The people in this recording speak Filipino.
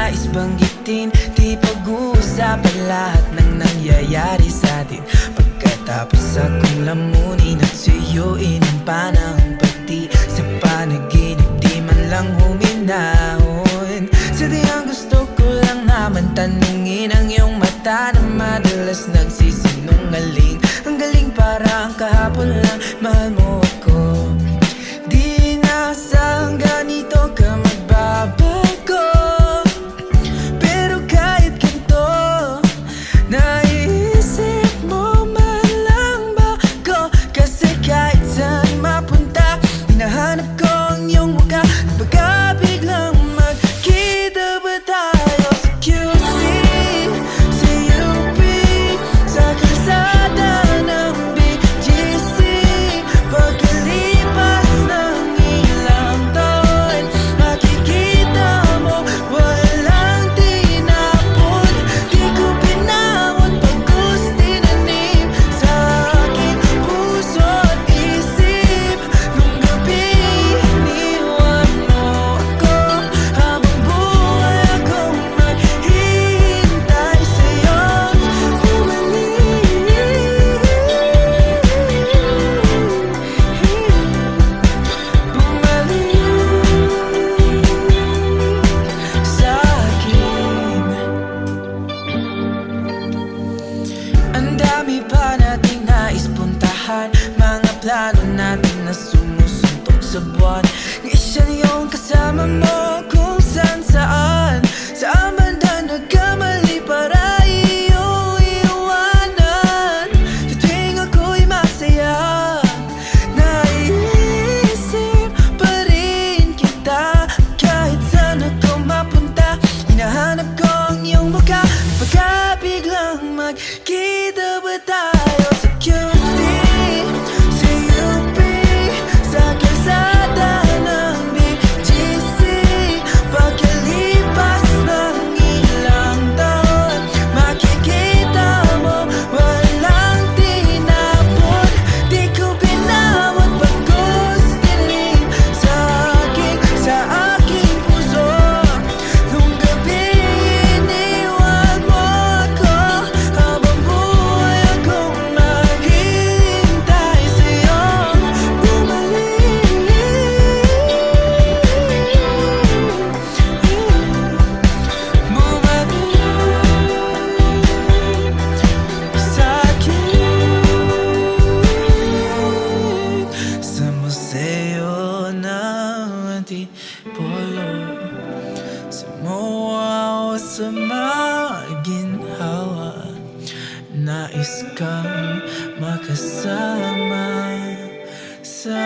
nais banggitin, di pag-uusapan lahat ng nangyayari sa atin. Pagkatapos akong lamunin at suyuin ang panahon, pati sa panaginip di man lang huminahon. Sadyang gusto ko lang naman tanungin ang iyong mata na madalas nagsisinungaling. Ang galing, parang kahapon lang mahal mo ako. Di nasang ganito ka magbabago, pero kahit ganito, naisip mo man lang ba ko? Kasi kahit saan mapunta, hinahanap ko ang iyong mukha. Baka biglang magkita ba tayo sa QC, sa UP, sa kalsada ng BGC? Pagkalipas ng ilang taon, makikita mo walang tinapon. Di ko pinahon pagkus tinanim sa aking puso at isip. Nung gabi iniwan mo ako, habang buhay akong maghihintay sa'yo. Bumalik sa'kin. Ang dami pa nating nais puntahan, mga plano natin na sumusuntok sa buwan. Isa yung kasama mo kung saan saan, saan banda nagkamali para iyong iwanan. Sa tuwing ako'y masaya, naiisip pa rin kita. Kahit saan ako mapunta, hinahanap ko ang iyong mukha. Baka biglang magkita ba tayo sa QC, sa UP, sa kalsada ng BGC? Pagkalipas ng ilang taon, makikita mo walang tinapon. Di ko pinawat pagkus dilim sa aking puso. Nung gabi iniwan mo ako, habang buhay akong maghihintay sa'yo. Bumalik sa'kin sa museo ng Antipolo, sa MOA o sa maginhawa. Nais kang makasama sa